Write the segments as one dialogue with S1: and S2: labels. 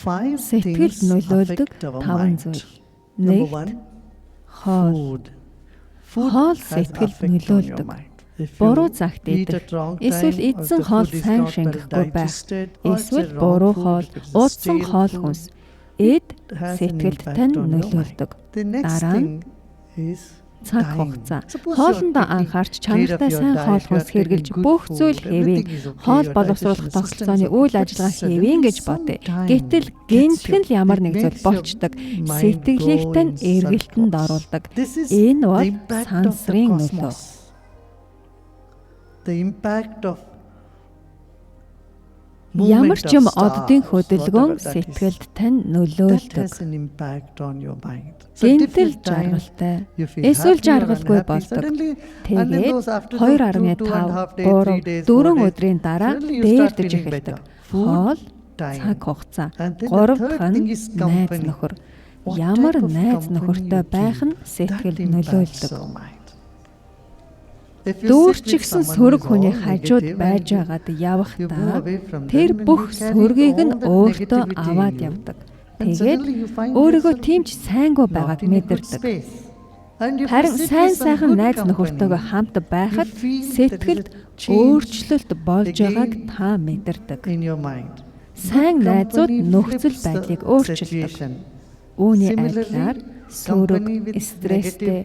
S1: Сэтгэл нөлөөлдөг 5 зүйл. 1. Хоол. Хоол сэтгэлд нөлөөлдөг. Буруу цагт идэх, эсвэл эзэн хоол сайн шингэхгүй байх, эсвэл буруу хоол, уудсан хоол хүнс, сэтгэлд тань нөлөөлдөг. Дараа нь цаг хугацаа. Хоолндоо анхаарч чанартай сайн хоол хүнс хэрглэж бүх зүйл хэвэн, хоол боловсруулах тогтолцооны үйл ажиллагаа хэвэн гэж бодъё. Гэтэл гинтхэн л ямар нэг зүйл болчдөг, сэтгэлийг тань эргэлтэнд оруулдаг. Энэ бол сансрын нөлөө. Ямар ч юм оддын хөдөлгөөн сэтгэлд тань нөлөөлдөг. Гинтэл жаргалтай, эсвэл жаргалгүй болдог. Тэгээд 2.5, 3, 4 өдрийн дараа дээрдэж эхэлдэг. Хоол, цаг хугацаа. 3 дахь нь найз нөхөр. Ямар найз нөхөртэй байх нь сэтгэлд нөлөөлдөг. Дүүрчигсэн сөрөг хүний хажууд байж байгаад явахдаа тэр бүх сөргийг нь өөртөө аваад явдаг. Тэгээд өөрийгөө тийм ч сайнгүй байгааг мэдэрдэг. Харин сайхан найз нөхөртөөгөө хамт байхад сэтгэлд өөрчлөлт болж байгааг та мэдэрдэг. Сайн найзууд нөхцөл байдлыг өөрчилдөг. Үүний адилаар сөрөг, стресстэй,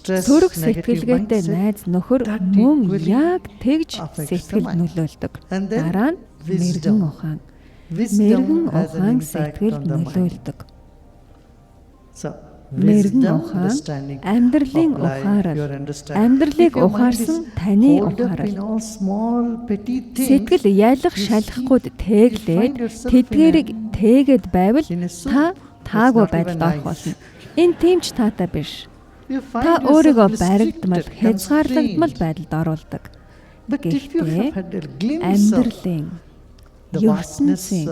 S1: сөрөг сэтгэлгээтэй найз нөхөр мөн яг тэгж сэтгэл нөлөөлдөг. Дараа нь мэргэн ухаан. Мэргэн ухаан сэтгэл нөлөөлдөг. Мэргэн ухаан амьдралын ухаарал. Амьдралыг ухаарсан таны ухаарал. Сэтгэл ялах шалахгүй тэглээд тэдгэрийг тэгээд байвал та таагүй байдалд орох болно. Энэ тийм ч таатай биш. Та өөрийгөө баригдмал, хязгаарлагдмал байдалд оруулдаг. Гэхдээ амьдралын, ертөнцийн,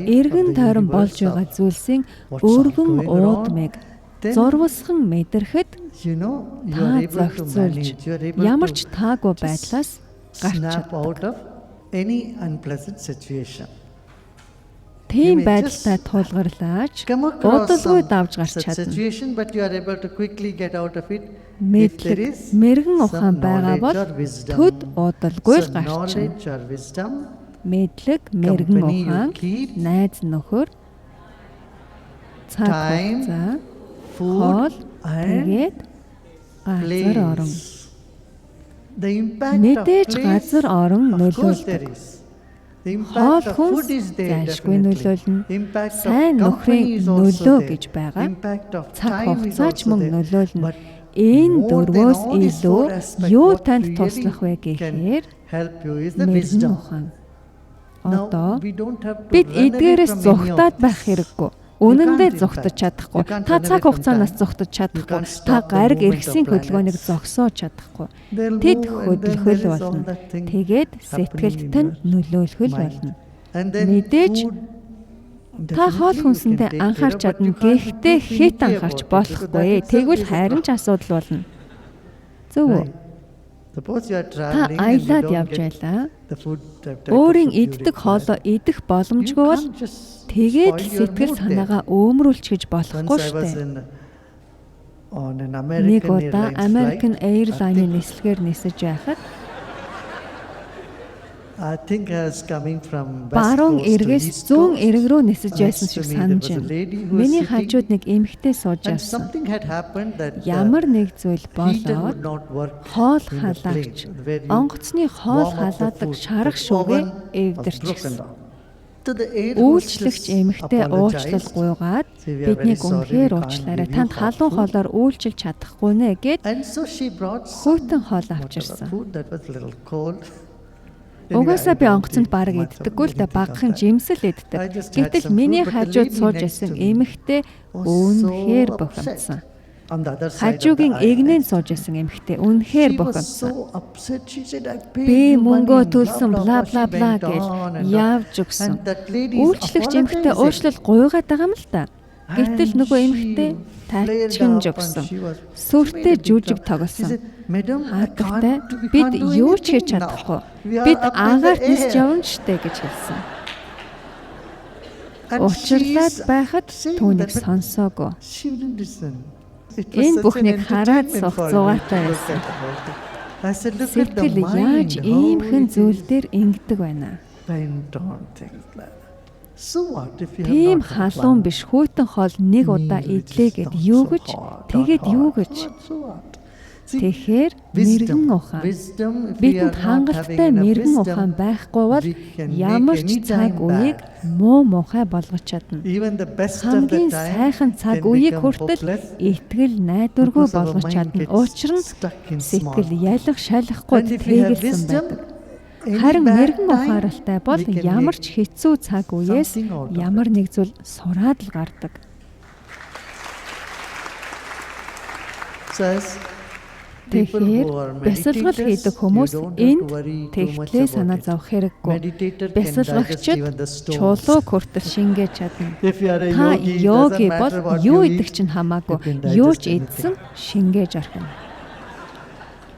S1: эргэн тойрон болж байгаа зүйлсийн өргөн уудмыг зурвасхан мэдрэхэд та зохицуулж ямар ч таагүй байдлаас гарч чаддаг. Тийм байдалтай тулгарлаач удалгүй давж гарч чадна. Мэдлэг, мэргэн ухаан байгаа бол төд удалгүй л гарч чадна. Мэдлэг, мэргэн ухаан, найз нөхөр, цаг хугацаа, хоол, тэгээд газар орон. Мэдээж газар орон нөлөөлдөг. Хоол хүнс зайлшгүй нөлөөлнө. Сайн нөхрийн нөлөө гэж байгаа. Цаг хугацаа ч мөн нөлөөлнө. Энэ дөрвөөс илүү юу танд туслах вэ гэхээр мэргэн ухаан. Одоо бид эдгээрээс зүгтаад байх хэрэггүй. Үнэндээ зүгтаж чадахгүй. Та цаг хугацаанаас зүгтаж чадахгүй. Та гариг эргэсийн хөдөлгөөнийг зогсоож чадахгүй. Тэд хөдөлгөл болно. Тэгээд сэтгэлд тань нөлөөлөх болно. Мэдээж та хоол хүнсэндээ анхаарч чадна. Гэхдээ хэд анхаарч болохгүй. Тэгвэл харин ч асуудал болно. Зөв үү? Та аялаад явж байлаа. Өөрийн иддэг хоолоо идэх боломжгүй бол тэгээд сэтгэл санаагаа өөмрүүлч гэж болохгүй шүү дээ. Нэг удаа American Airlines-ийн нислэгээр нисэж байхад баруун эргээс зүүн эрг рүү нисэж байсан шиг санаж байна. Миний хажууд нэг эмэгтэй сууж явсан. Ямар нэг зүйл болоод хоол халаагч онгоцны хоол халаадаг шарах шүүгээ эвдэрчихсэн. Үйлчлэгч эмэгтэй уучлал гуйгаад биднийг үнэхээр уучлаарай. Танд халуун хоолоор үйлчилж чадахгүй нэ гэд хүйтэн хоол авчирсан. Угаасаа би онгоцонд бараг иддэггүй л да багахан жимсэл иддэг. Гэтэл миний хажууд сууж байсан эмэгтэй үнэхээр бухимдсан. Хажуугийн эгнэн сууж байсан эмэгтэй үнэхээр бухимдсан. Би мөнгөө төлсөн бла бла бла гэж явж өгсөн. Үйлчлэгч эмэгтэй уучлал гуйгаад байгаа юм л да. Гэтэл нөгөө эмэгтэй тачгинж өгсөн. Сүртэй жүжиг тоглосон. Хатагтай бид юу ч хийж чадахгүй. Бид агаарт нисж явна штэ гэж хэлсэн. Учирлаад байхад түүнийг сонсоогүй. Энэ бүхнийг хараад суух зугаатай байсан. Сэтгэл яаж иймхэн зүйл дээр ингэдэг байна. Тийм халуун биш хүйтэн хоол нэг удаа идлээ гэд юу гэж тэгээд юу гэж. Тэгэхээр мэрэгэн ухаан бидэнд хангалттай мэрэгэн ухаан байхгүй бол ямар ч цаг үеийг муу мухай болгож чадна. Хамгийн сайхан цаг үеийг хүртэл итгэл найдваргүй болгож чадна. Учир нь сэтгэл ялах шалахгүй тэгэлсэн байдаг. Харин мэрэгэн ухааралтай бол ямар ч хэцүү цаг үеэс ямар нэг зүйл сураад л гардаг. Тэгэхээр бясалгал хийдэг хүмүүс энд тэгтлээ санаа зовх хэрэггүй. Бясалгагчид чулуу хүртэл шингээж чадна. Та йоги бол юу идэх чинь хамаагүй. Юу ч идсэн шингээж архина.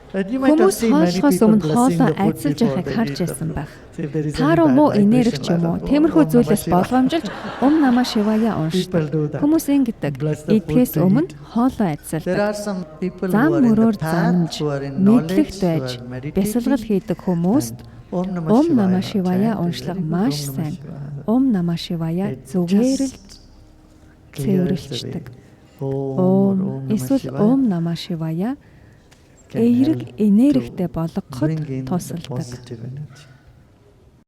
S1: Хүмүүс хооллохоос өмнө хоолоо айцалж байхыг харж байсан байх. Та руу муу энерги ч юм уу тиймэрхүү зүйлээс болгоомжилж намаа шивая уншдаг. Хүмүүс ингэдэг. Идэхээс өмнө хоолоо айцалдаг. Зам мөрөөр замж, мэдлэгт байж, бясалгал хийдэг хүмүүст намаа шивая уншлага маш сайн. Намаа шивая зүгээр л цэвэрлждэг. Эсвэл намаа шивая эерэг энергитэй болгоход тусалдаг.